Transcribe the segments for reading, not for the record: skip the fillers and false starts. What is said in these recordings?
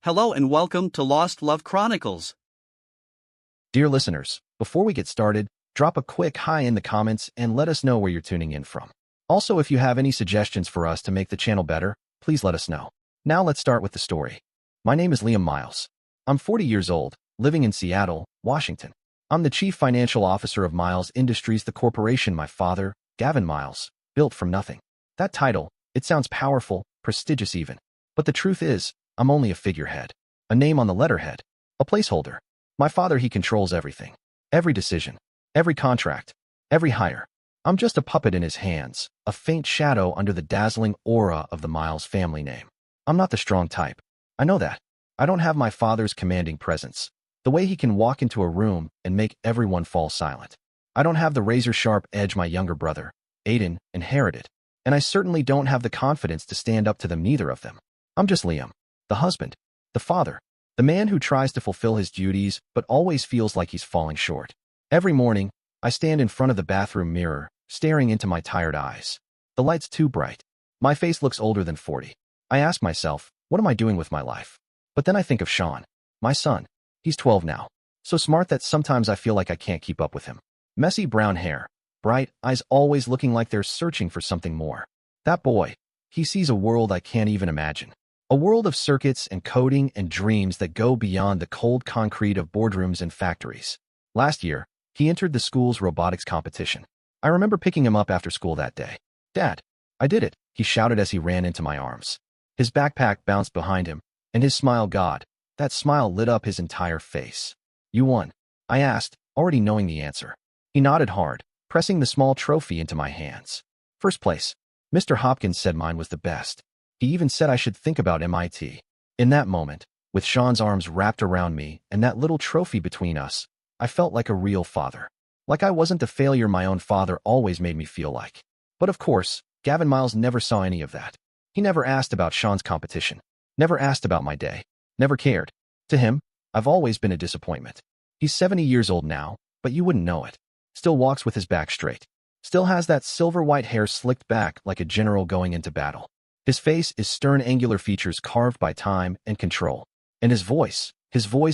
Hello and welcome to Lost Love Chronicles. Dear listeners, before we get started, drop a quick hi in the comments and let us know where you're tuning in from. Also, if you have any suggestions for us to make the channel better, please let us know. Now let's start with the story. My name is Liam Miles. I'm 40 years old, living in Seattle, Washington. I'm the Chief Financial Officer of Miles Industries, the corporation my father, Gavin Miles, built from nothing. That title, it sounds powerful, prestigious even. But the truth is, I'm only a figurehead, a name on the letterhead, a placeholder. My father, he controls everything. Every decision, every contract, every hire. I'm just a puppet in his hands, a faint shadow under the dazzling aura of the Miles family name. I'm not the strong type. I know that. I don't have my father's commanding presence, the way he can walk into a room and make everyone fall silent. I don't have the razor-sharp edge my younger brother, Aiden, inherited. And I certainly don't have the confidence to stand up to them, neither of them. I'm just Liam, the husband, the father, the man who tries to fulfill his duties but always feels like he's falling short. Every morning, I stand in front of the bathroom mirror, staring into my tired eyes. The light's too bright. My face looks older than 40. I ask myself, what am I doing with my life? But then I think of Sean, my son. He's 12 now. So smart that sometimes I feel like I can't keep up with him. Messy brown hair, bright eyes always looking like they're searching for something more. That boy, he sees a world I can't even imagine. A world of circuits and coding and dreams that go beyond the cold concrete of boardrooms and factories. Last year, he entered the school's robotics competition. I remember picking him up after school that day. "Dad, I did it," he shouted as he ran into my arms. His backpack bounced behind him, and his smile, God, that smile lit up his entire face. "You won?" I asked, already knowing the answer. He nodded hard, pressing the small trophy into my hands. "First place." Mr. Hopkins said mine was the best. He even said I should think about MIT. In that moment, with Sean's arms wrapped around me and that little trophy between us, I felt like a real father. Like I wasn't the failure my own father always made me feel like. But of course, Gavin Miles never saw any of that. He never asked about Sean's competition. Never asked about my day. Never cared. To him, I've always been a disappointment. He's 70 years old now, but you wouldn't know it. Still walks with his back straight. Still has that silver-white hair slicked back like a general going into battle. His face is stern, angular features carved by time and control. And his voice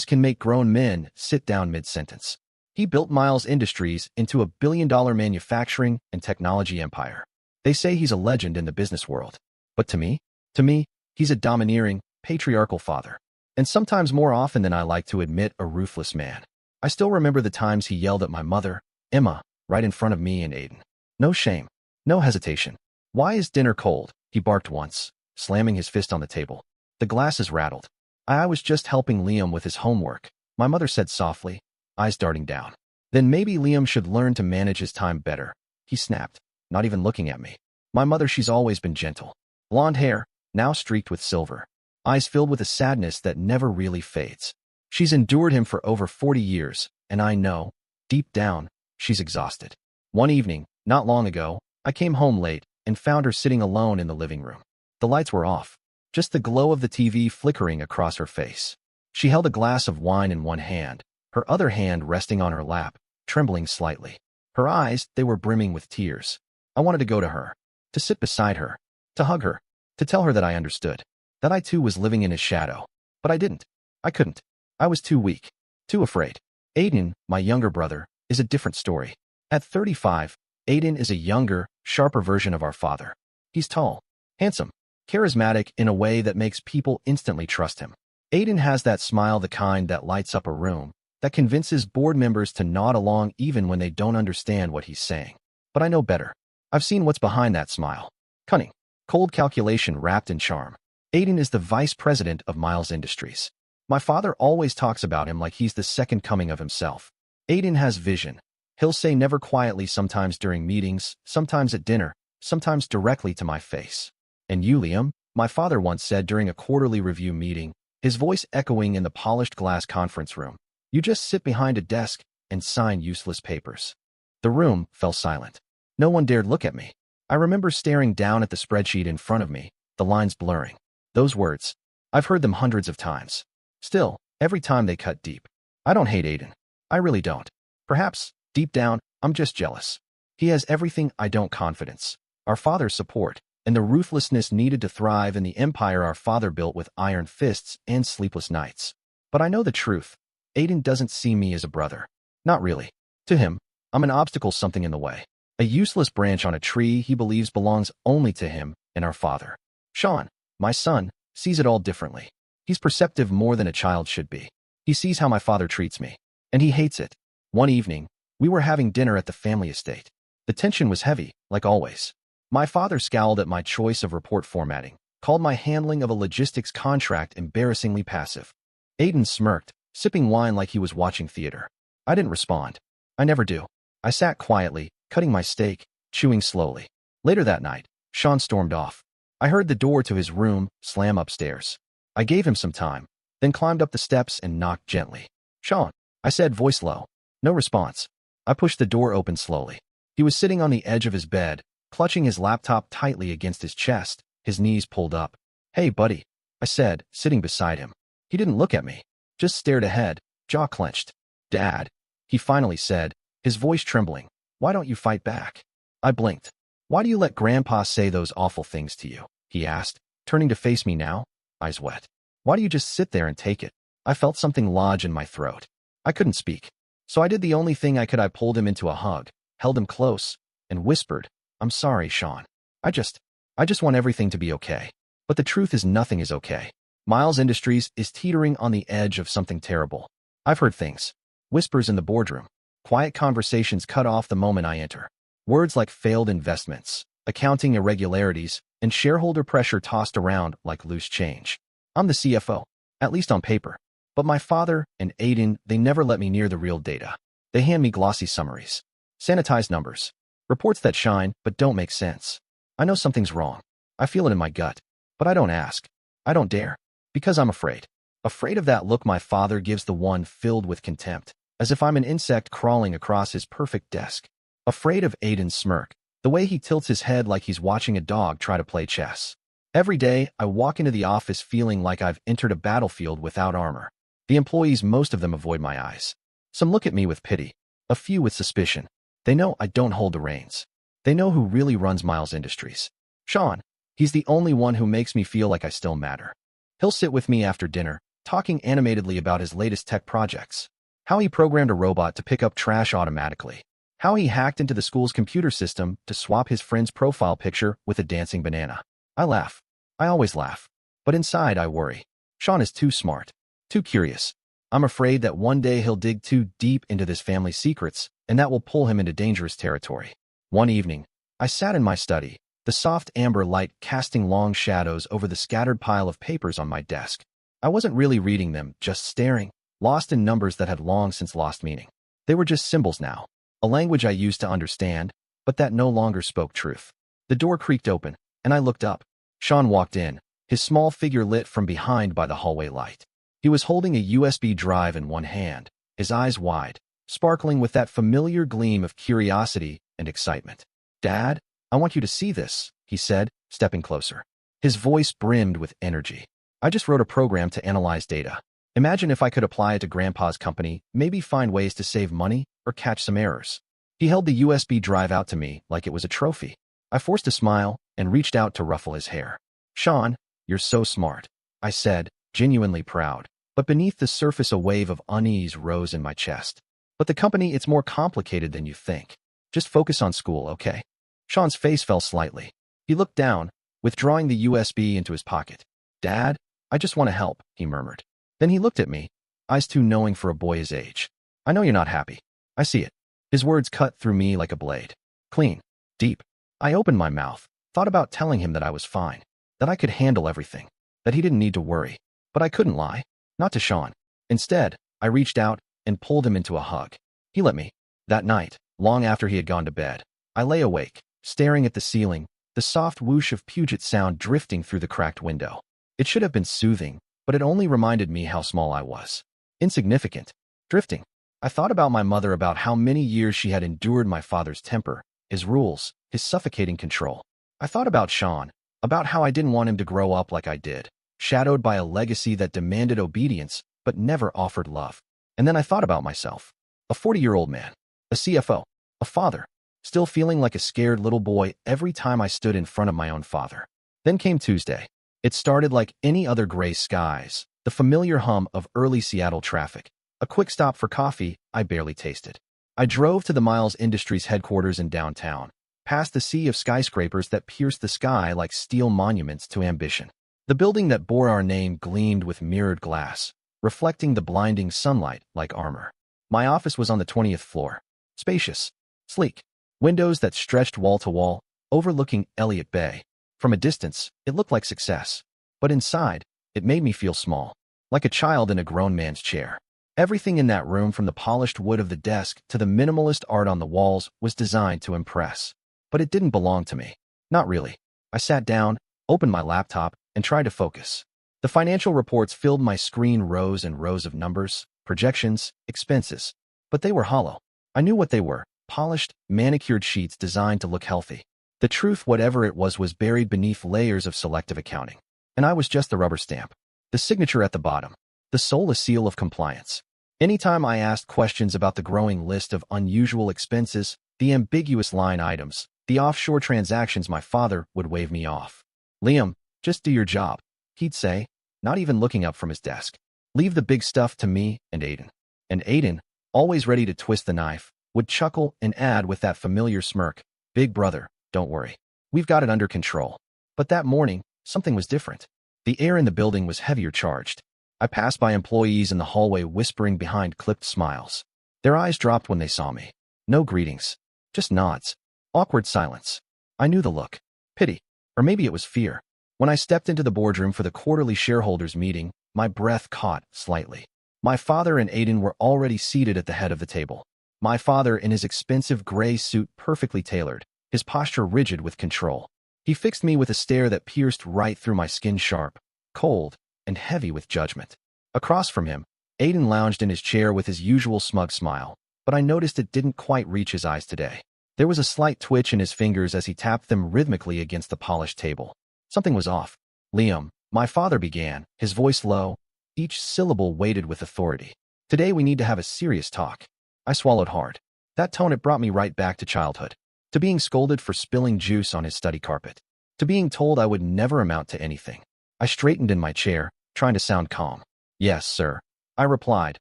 can make grown men sit down mid-sentence. He built Miles Industries into a billion-dollar manufacturing and technology empire. They say he's a legend in the business world. But to me, he's a domineering, patriarchal father. And sometimes more often than I like to admit, a ruthless man. I still remember the times he yelled at my mother, Emma, right in front of me and Aiden. No shame, no hesitation. "Why is dinner cold?" he barked once, slamming his fist on the table. The glasses rattled. I was just helping Liam with his homework, my mother said softly, eyes darting down. "Then maybe Liam should learn to manage his time better," he snapped, not even looking at me. My mother, she's always been gentle. Blonde hair, now streaked with silver. Eyes filled with a sadness that never really fades. She's endured him for over 40 years, and I know, deep down, she's exhausted. One evening, not long ago, I came home late and found her sitting alone in the living room. The lights were off, just the glow of the TV flickering across her face. She held a glass of wine in one hand, her other hand resting on her lap, trembling slightly. Her eyes, they were brimming with tears. I wanted to go to her, to sit beside her, to hug her, to tell her that I understood, that I too was living in his shadow. But I didn't. I couldn't. I was too weak, too afraid. Aiden, my younger brother, is a different story. At 35, Aiden is a younger, sharper version of our father. He's tall, handsome, charismatic in a way that makes people instantly trust him. Aiden has that smile, the kind that lights up a room, that convinces board members to nod along even when they don't understand what he's saying. But I know better. I've seen what's behind that smile. Cunning, cold calculation wrapped in charm. Aiden is the vice president of Miles Industries. My father always talks about him like he's the second coming of himself. Aiden has vision. He'll say never quietly, sometimes during meetings, sometimes at dinner, sometimes directly to my face. "And you, Liam," my father once said during a quarterly review meeting, his voice echoing in the polished glass conference room. "You just sit behind a desk and sign useless papers." The room fell silent. No one dared look at me. I remember staring down at the spreadsheet in front of me, the lines blurring. Those words, I've heard them hundreds of times. Still, every time they cut deep. I don't hate Aiden. I really don't. Perhaps, deep down, I'm just jealous. He has everything I don't: confidence, our father's support, and the ruthlessness needed to thrive in the empire our father built with iron fists and sleepless nights. But I know the truth. Aiden doesn't see me as a brother. Not really. To him, I'm an obstacle, something in the way. A useless branch on a tree he believes belongs only to him and our father. Sean, my son, sees it all differently. He's perceptive more than a child should be. He sees how my father treats me, and he hates it. One evening, we were having dinner at the family estate. The tension was heavy, like always. My father scowled at my choice of report formatting, called my handling of a logistics contract embarrassingly passive. Aiden smirked, sipping wine like he was watching theater. I didn't respond. I never do. I sat quietly, cutting my steak, chewing slowly. Later that night, Sean stormed off. I heard the door to his room slam upstairs. I gave him some time, then climbed up the steps and knocked gently. Sean, I said, voice low. No response. I pushed the door open slowly. He was sitting on the edge of his bed, clutching his laptop tightly against his chest, his knees pulled up. Hey, buddy, I said, sitting beside him. He didn't look at me, just stared ahead, jaw clenched. Dad, he finally said, his voice trembling. Why don't you fight back? I blinked. Why do you let Grandpa say those awful things to you? He asked, turning to face me now, eyes wet. Why do you just sit there and take it? I felt something lodge in my throat. I couldn't speak. So I did the only thing I could. I pulled him into a hug, held him close, and whispered, I'm sorry, Sean. I just want everything to be okay. But the truth is nothing is okay. Miles Industries is teetering on the edge of something terrible. I've heard things. Whispers in the boardroom. Quiet conversations cut off the moment I enter. Words like failed investments, accounting irregularities, and shareholder pressure tossed around like loose change. I'm the CFO, at least on paper. But my father and Aiden, they never let me near the real data. They hand me glossy summaries, sanitized numbers, reports that shine but don't make sense. I know something's wrong. I feel it in my gut, but I don't ask. I don't dare, because I'm afraid. Afraid of that look my father gives, the one filled with contempt, as if I'm an insect crawling across his perfect desk. Afraid of Aiden's smirk, the way he tilts his head like he's watching a dog try to play chess. Every day, I walk into the office feeling like I've entered a battlefield without armor. The employees, most of them avoid my eyes. Some look at me with pity, a few with suspicion. They know I don't hold the reins. They know who really runs Miles Industries. Sean, he's the only one who makes me feel like I still matter. He'll sit with me after dinner, talking animatedly about his latest tech projects. How he programmed a robot to pick up trash automatically. How he hacked into the school's computer system to swap his friend's profile picture with a dancing banana. I laugh. I always laugh. But inside I worry. Sean is too smart, too curious. I'm afraid that one day he'll dig too deep into this family's secrets, and that will pull him into dangerous territory. One evening, I sat in my study, the soft amber light casting long shadows over the scattered pile of papers on my desk. I wasn't really reading them, just staring, lost in numbers that had long since lost meaning. They were just symbols now, a language I used to understand, but that no longer spoke truth. The door creaked open, and I looked up. Sean walked in, his small figure lit from behind by the hallway light. He was holding a USB drive in one hand, his eyes wide, sparkling with that familiar gleam of curiosity and excitement. Dad, I want you to see this, he said, stepping closer. His voice brimmed with energy. I just wrote a program to analyze data. Imagine if I could apply it to Grandpa's company, maybe find ways to save money or catch some errors. He held the USB drive out to me like it was a trophy. I forced a smile and reached out to ruffle his hair. Sean, you're so smart, I said, genuinely proud. But beneath the surface a wave of unease rose in my chest. But the company, it's more complicated than you think. Just focus on school, okay? Sean's face fell slightly. He looked down, withdrawing the USB into his pocket. Dad, I just want to help, he murmured. Then he looked at me, eyes too knowing for a boy his age. I know you're not happy. I see it. His words cut through me like a blade. Clean. Deep. I opened my mouth, thought about telling him that I was fine, that I could handle everything, that he didn't need to worry. But I couldn't lie. Not to Sean. Instead, I reached out and pulled him into a hug. He let me. That night, long after he had gone to bed, I lay awake, staring at the ceiling, the soft whoosh of Puget Sound drifting through the cracked window. It should have been soothing, but it only reminded me how small I was. Insignificant. Drifting. I thought about my mother, about how many years she had endured my father's temper, his rules, his suffocating control. I thought about Sean, about how I didn't want him to grow up like I did, shadowed by a legacy that demanded obedience but never offered love. And then I thought about myself, a 40-year-old man, a CFO, a father, still feeling like a scared little boy every time I stood in front of my own father. Then came Tuesday. It started like any other gray skies, the familiar hum of early Seattle traffic, a quick stop for coffee I barely tasted. I drove to the Miles Industries headquarters in downtown, past the sea of skyscrapers that pierced the sky like steel monuments to ambition. The building that bore our name gleamed with mirrored glass, reflecting the blinding sunlight like armor. My office was on the 20th floor, spacious, sleek, windows that stretched wall to wall, overlooking Elliott Bay. From a distance, it looked like success, but inside, it made me feel small, like a child in a grown man's chair. Everything in that room, from the polished wood of the desk to the minimalist art on the walls, was designed to impress. But it didn't belong to me. Not really. I sat down, opened my laptop, and tried to focus. The financial reports filled my screen, rows and rows of numbers, projections, expenses. But they were hollow. I knew what they were: polished, manicured sheets designed to look healthy. The truth, whatever it was buried beneath layers of selective accounting. And I was just the rubber stamp, the signature at the bottom, the soulless seal of compliance. Anytime I asked questions about the growing list of unusual expenses, the ambiguous line items, the offshore transactions, my father would wave me off. "Liam, just do your job," he'd say, not even looking up from his desk. "Leave the big stuff to me and Aiden." And Aiden, always ready to twist the knife, would chuckle and add with that familiar smirk, "Big brother, don't worry. We've got it under control." But that morning, something was different. The air in the building was heavier charged. I passed by employees in the hallway whispering behind clipped smiles. Their eyes dropped when they saw me. No greetings, just nods. Awkward silence. I knew the look. Pity. Or maybe it was fear. When I stepped into the boardroom for the quarterly shareholders meeting, my breath caught slightly. My father and Aiden were already seated at the head of the table. My father in his expensive gray suit, perfectly tailored, his posture rigid with control. He fixed me with a stare that pierced right through my skin, sharp, cold, and heavy with judgment. Across from him, Aiden lounged in his chair with his usual smug smile, but I noticed it didn't quite reach his eyes today. There was a slight twitch in his fingers as he tapped them rhythmically against the polished table. Something was off. "Liam," my father began, his voice low, each syllable weighted with authority. "Today we need to have a serious talk." I swallowed hard. That tone, it brought me right back to childhood. To being scolded for spilling juice on his study carpet. To being told I would never amount to anything. I straightened in my chair, trying to sound calm. "Yes, sir," I replied,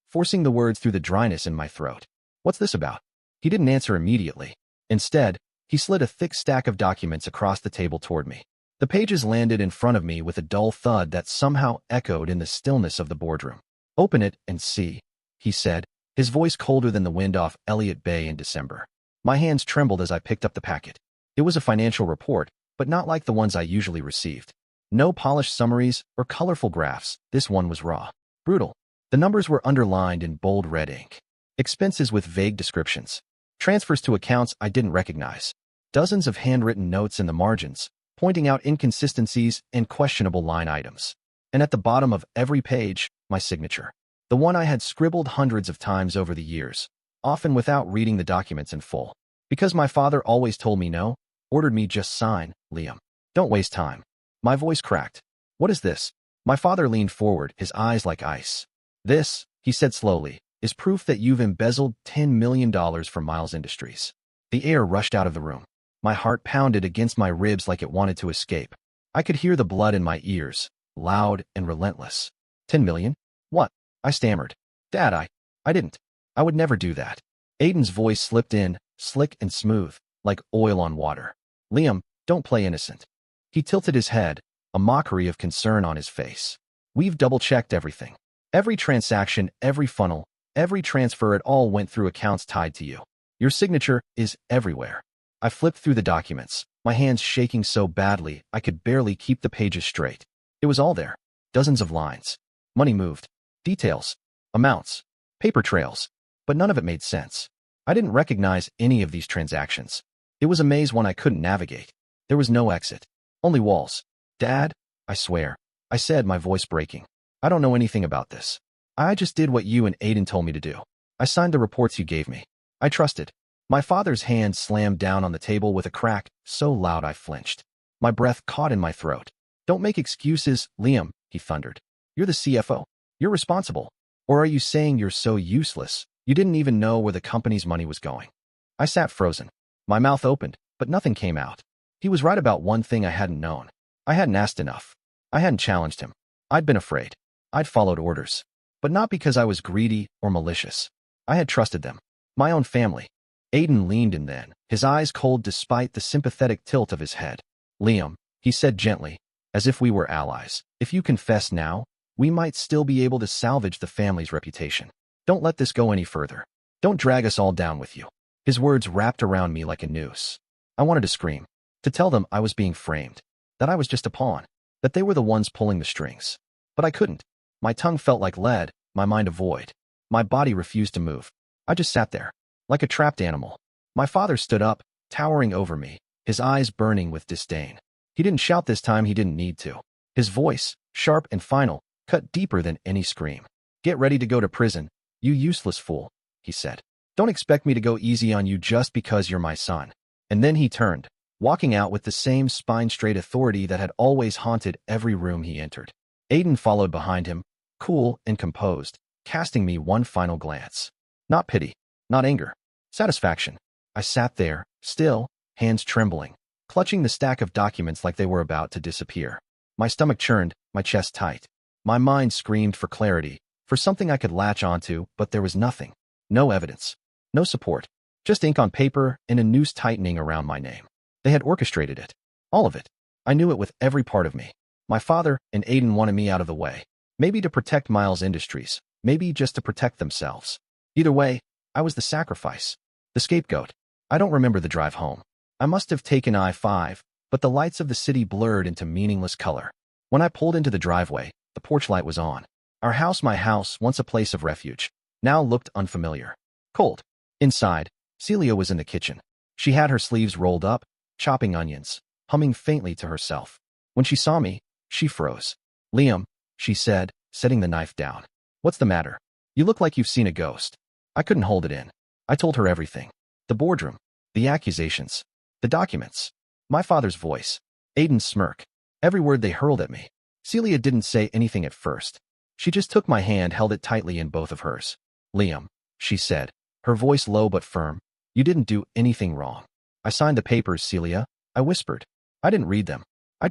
forcing the words through the dryness in my throat. "What's this about?" He didn't answer immediately. Instead, he slid a thick stack of documents across the table toward me. The pages landed in front of me with a dull thud that somehow echoed in the stillness of the boardroom. "Open it and see," he said, his voice colder than the wind off Elliott Bay in December. My hands trembled as I picked up the packet. It was a financial report, but not like the ones I usually received. No polished summaries or colorful graphs. This one was raw, brutal. The numbers were underlined in bold red ink. Expenses with vague descriptions. Transfers to accounts I didn't recognize. Dozens of handwritten notes in the margins, pointing out inconsistencies and questionable line items. And at the bottom of every page, my signature. The one I had scribbled hundreds of times over the years, often without reading the documents in full. Because my father always told me no, ordered me just sign, "Liam. Don't waste time." My voice cracked. "What is this?" My father leaned forward, his eyes like ice. "This," he said slowly, "is proof that you've embezzled $10 million from Miles Industries." The air rushed out of the room. My heart pounded against my ribs like it wanted to escape. I could hear the blood in my ears, loud and relentless. 10 million? What? I stammered. "Dad, I didn't. I would never do that." Aiden's voice slipped in, slick and smooth, like oil on water. "Liam, don't play innocent." He tilted his head, a mockery of concern on his face. "We've double-checked everything. Every transaction, every funnel, every transfer, it all went through accounts tied to you. Your signature is everywhere." I flipped through the documents, my hands shaking so badly I could barely keep the pages straight. It was all there. Dozens of lines. Money moved. Details. Amounts. Paper trails. But none of it made sense. I didn't recognize any of these transactions. It was a maze one I couldn't navigate. There was no exit. Only walls. "Dad, I swear," I said, my voice breaking. "I don't know anything about this. I just did what you and Aiden told me to do. I signed the reports you gave me. I trusted." My father's hand slammed down on the table with a crack so loud I flinched. My breath caught in my throat. "Don't make excuses, Liam," he thundered. "You're the CFO. You're responsible. Or are you saying you're so useless, you didn't even know where the company's money was going?" I sat frozen. My mouth opened, but nothing came out. He was right about one thing I hadn't known. I hadn't asked enough. I hadn't challenged him. I'd been afraid. I'd followed orders. But not because I was greedy or malicious. I had trusted them. My own family. Aiden leaned in then, his eyes cold despite the sympathetic tilt of his head. Liam, he said gently, as if we were allies, if you confess now, we might still be able to salvage the family's reputation. Don't let this go any further. Don't drag us all down with you. His words wrapped around me like a noose. I wanted to scream, to tell them I was being framed, that I was just a pawn, that they were the ones pulling the strings. But I couldn't. My tongue felt like lead, my mind a void. My body refused to move. I just sat there, like a trapped animal. My father stood up, towering over me, his eyes burning with disdain. He didn't shout this time, he didn't need to. His voice, sharp and final, cut deeper than any scream. Get ready to go to prison, you useless fool, he said. Don't expect me to go easy on you just because you're my son. And then he turned, walking out with the same spine-straight authority that had always haunted every room he entered. Aiden followed behind him, cool and composed, casting me one final glance. Not pity, not anger, satisfaction. I sat there, still, hands trembling, clutching the stack of documents like they were about to disappear. My stomach churned, my chest tight. My mind screamed for clarity, for something I could latch onto, but there was nothing. No evidence. No support. Just ink on paper and a noose tightening around my name. They had orchestrated it. All of it. I knew it with every part of me. My father and Aiden wanted me out of the way. Maybe to protect Miles Industries. Maybe just to protect themselves. Either way, I was the sacrifice. The scapegoat. I don't remember the drive home. I must have taken I-5, but the lights of the city blurred into meaningless color. When I pulled into the driveway, the porch light was on. Our house, my house, once a place of refuge, now looked unfamiliar. Cold. Inside, Celia was in the kitchen. She had her sleeves rolled up, chopping onions, humming faintly to herself. When she saw me, she froze. Liam, she said, setting the knife down. What's the matter? You look like you've seen a ghost. I couldn't hold it in. I told her everything. The boardroom, the accusations, the documents, my father's voice, Aiden's smirk, every word they hurled at me. Celia didn't say anything at first. She just took my hand, held it tightly in both of hers. Liam, she said, her voice low but firm, you didn't do anything wrong. I signed the papers, Celia, I whispered. I didn't read them. I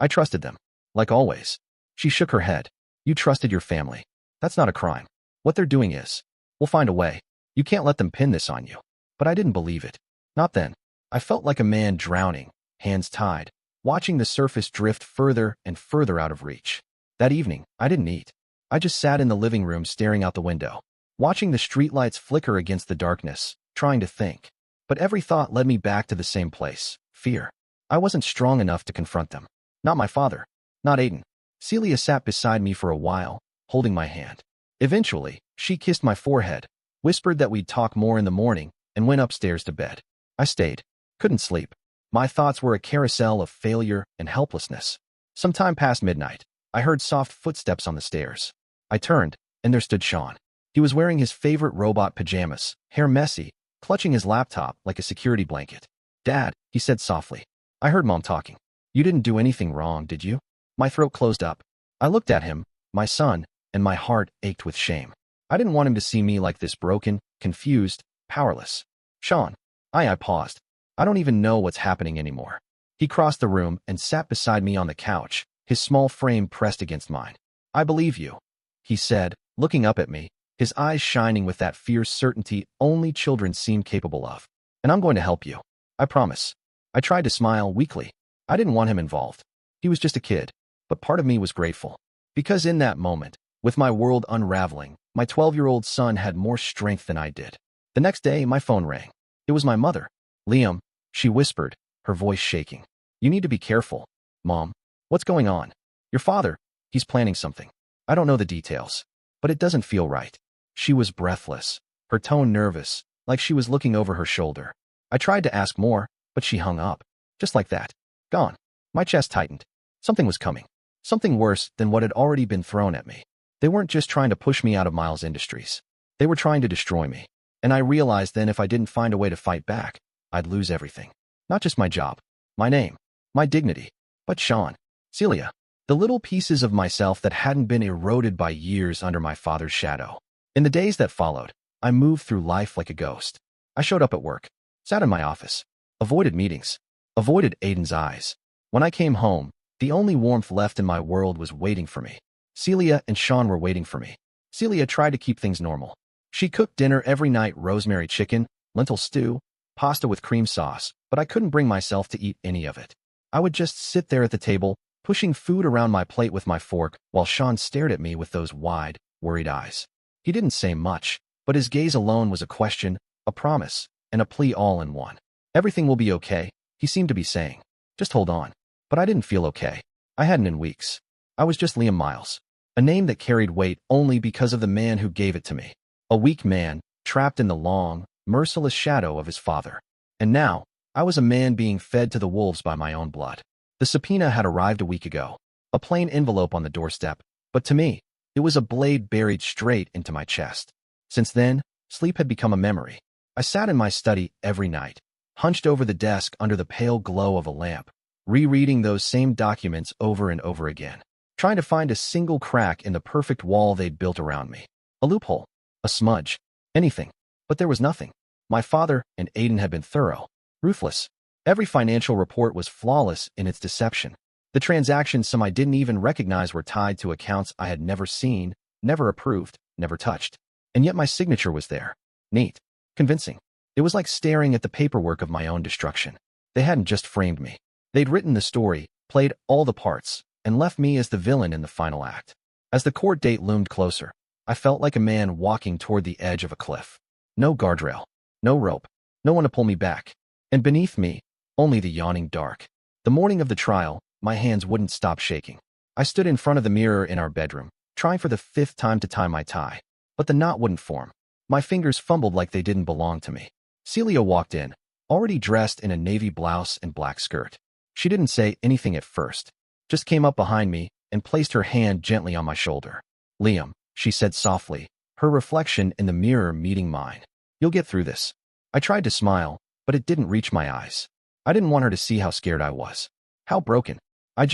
trusted them. Like always. She shook her head. You trusted your family. That's not a crime. What they're doing is. We'll find a way. You can't let them pin this on you. But I didn't believe it. Not then. I felt like a man drowning, hands tied, watching the surface drift further and further out of reach. That evening, I didn't eat. I just sat in the living room staring out the window, watching the streetlights flicker against the darkness, trying to think. But every thought led me back to the same place, fear. I wasn't strong enough to confront them. Not my father. Not Aiden. Celia sat beside me for a while, holding my hand. Eventually, she kissed my forehead, whispered that we'd talk more in the morning, and went upstairs to bed. I stayed. Couldn't sleep. My thoughts were a carousel of failure and helplessness. Sometime past midnight, I heard soft footsteps on the stairs. I turned, and there stood Sean. He was wearing his favorite robot pajamas, hair messy, clutching his laptop like a security blanket. Dad, he said softly. I heard Mom talking. You didn't do anything wrong, did you? My throat closed up. I looked at him, my son, and my heart ached with shame. I didn't want him to see me like this, broken, confused, powerless. Sean. I paused. I don't even know what's happening anymore. He crossed the room and sat beside me on the couch, his small frame pressed against mine. I believe you, he said, looking up at me, his eyes shining with that fierce certainty only children seem capable of. And I'm going to help you. I promise. I tried to smile weakly. I didn't want him involved. He was just a kid. But part of me was grateful. Because in that moment, with my world unraveling, my 12-year-old son had more strength than I did. The next day, my phone rang. It was my mother. Liam, she whispered, her voice shaking. You need to be careful. Mom, what's going on? Your father, he's planning something. I don't know the details, but it doesn't feel right. She was breathless, her tone nervous, like she was looking over her shoulder. I tried to ask more, but she hung up. Just like that. Gone. My chest tightened. Something was coming. Something worse than what had already been thrown at me. They weren't just trying to push me out of Miles Industries. They were trying to destroy me. And I realized then if I didn't find a way to fight back, I'd lose everything. Not just my job, my name, my dignity, but Sean, Celia, the little pieces of myself that hadn't been eroded by years under my father's shadow. In the days that followed, I moved through life like a ghost. I showed up at work, Sat in my office. Avoided meetings. Avoided Aiden's eyes. When I came home, the only warmth left in my world was waiting for me. Celia and Sean were waiting for me. Celia tried to keep things normal. She cooked dinner every night: rosemary chicken, lentil stew, pasta with cream sauce, but I couldn't bring myself to eat any of it. I would just sit there at the table, pushing food around my plate with my fork, while Sean stared at me with those wide, worried eyes. He didn't say much, but his gaze alone was a question, a promise, and a plea all in one. Everything will be okay, he seemed to be saying. Just hold on. But I didn't feel okay. I hadn't in weeks. I was just Liam Miles, a name that carried weight only because of the man who gave it to me. A weak man, trapped in the long, merciless shadow of his father. And now, I was a man being fed to the wolves by my own blood. The subpoena had arrived a week ago, a plain envelope on the doorstep, but to me, it was a blade buried straight into my chest. Since then, sleep had become a memory. I sat in my study every night, hunched over the desk under the pale glow of a lamp, rereading those same documents over and over again, trying to find a single crack in the perfect wall they'd built around me. A loophole, a smudge, anything. But there was nothing. My father and Aiden had been thorough, ruthless. Every financial report was flawless in its deception. The transactions some I didn't even recognize were tied to accounts I had never seen, never approved, never touched. And yet my signature was there. Neat. Convincing. It was like staring at the paperwork of my own destruction. They hadn't just framed me. They'd written the story, played all the parts, and left me as the villain in the final act. As the court date loomed closer, I felt like a man walking toward the edge of a cliff. No guardrail, no rope, no one to pull me back. And beneath me, only the yawning dark. The morning of the trial, my hands wouldn't stop shaking. I stood in front of the mirror in our bedroom, trying for the 5th time to tie my tie. But the knot wouldn't form. My fingers fumbled like they didn't belong to me. Celia walked in, already dressed in a navy blouse and black skirt. She didn't say anything at first, just came up behind me and placed her hand gently on my shoulder. Liam, she said softly, her reflection in the mirror meeting mine. You'll get through this. I tried to smile, but it didn't reach my eyes. I didn't want her to see how scared I was. How broken. I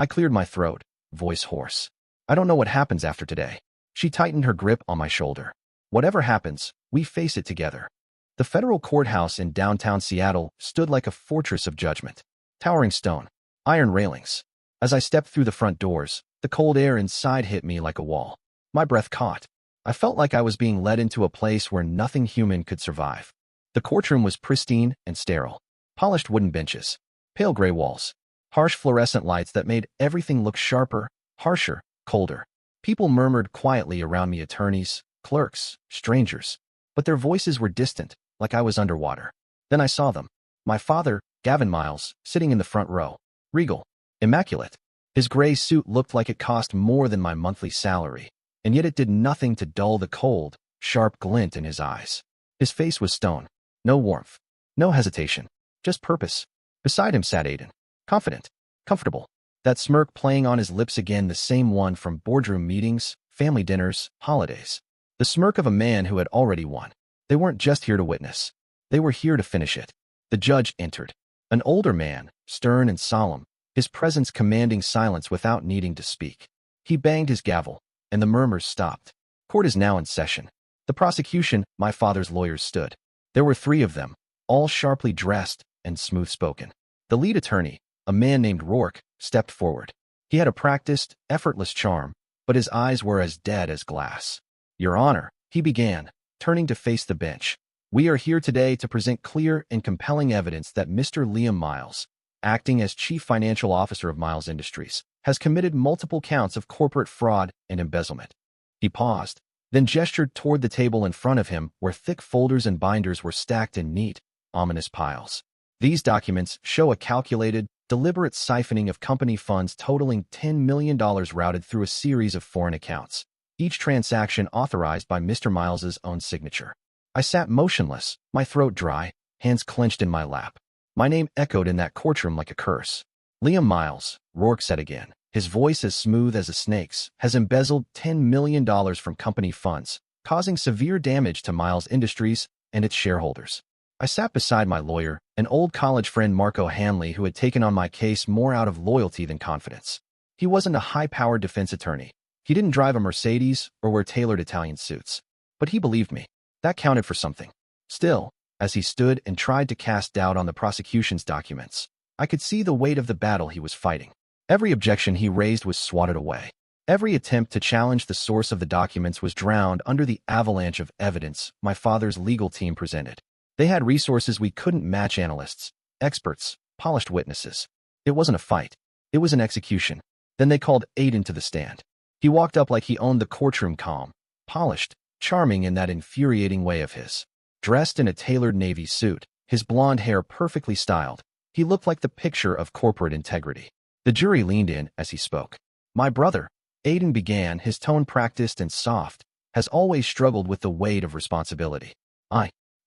cleared my throat, voice hoarse. I don't know what happens after today. She tightened her grip on my shoulder. Whatever happens, we face it together. The federal courthouse in downtown Seattle stood like a fortress of judgment. Towering stone, iron railings. As I stepped through the front doors, the cold air inside hit me like a wall. My breath caught. I felt like I was being led into a place where nothing human could survive. The courtroom was pristine and sterile. Polished wooden benches, pale gray walls, harsh fluorescent lights that made everything look sharper, harsher, colder. People murmured quietly around me: attorneys, clerks, strangers. But their voices were distant, like I was underwater. Then I saw them. My father, Gavin Miles, sitting in the front row. Regal. Immaculate. His gray suit looked like it cost more than my monthly salary, and yet it did nothing to dull the cold, sharp glint in his eyes. His face was stone. No warmth. No hesitation. Just purpose. Beside him sat Aiden. Confident. Comfortable. That smirk playing on his lips again, the same one from boardroom meetings, family dinners, holidays. The smirk of a man who had already won. They weren't just here to witness. They were here to finish it. The judge entered. An older man, stern and solemn, his presence commanding silence without needing to speak. He banged his gavel, and the murmurs stopped. Court is now in session. The prosecution, my father's lawyers, stood. There were 3 of them, all sharply dressed and smooth-spoken. The lead attorney, a man named Rourke, stepped forward. He had a practiced, effortless charm, but his eyes were as dead as glass. Your Honor, he began, turning to face the bench. We are here today to present clear and compelling evidence that Mr. Liam Miles, acting as Chief Financial Officer of Miles Industries, has committed multiple counts of corporate fraud and embezzlement. He paused, then gestured toward the table in front of him where thick folders and binders were stacked in neat, ominous piles. These documents show a calculated, deliberate siphoning of company funds totaling $10 million routed through a series of foreign accounts, each transaction authorized by Mr. Miles's own signature. I sat motionless, my throat dry, hands clenched in my lap. My name echoed in that courtroom like a curse. Liam Miles, Rourke said again, his voice as smooth as a snake's, has embezzled $10 million from company funds, causing severe damage to Miles Industries and its shareholders. I sat beside my lawyer, an old college friend, Marco Hanley, who had taken on my case more out of loyalty than confidence. He wasn't a high-powered defense attorney. He didn't drive a Mercedes or wear tailored Italian suits. But he believed me. That counted for something. Still, As he stood and tried to cast doubt on the prosecution's documents, I could see the weight of the battle he was fighting. Every objection he raised was swatted away. Every attempt to challenge the source of the documents was drowned under the avalanche of evidence my father's legal team presented. They had resources we couldn't match: analysts, experts, polished witnesses. It wasn't a fight. It was an execution. Then they called Aiden to the stand. He walked up like he owned the courtroom, calm, polished, charming in that infuriating way of his. Dressed in a tailored navy suit, his blonde hair perfectly styled, he looked like the picture of corporate integrity. The jury leaned in as he spoke. My brother, Aiden began, his tone practiced and soft, has always struggled with the weight of responsibility.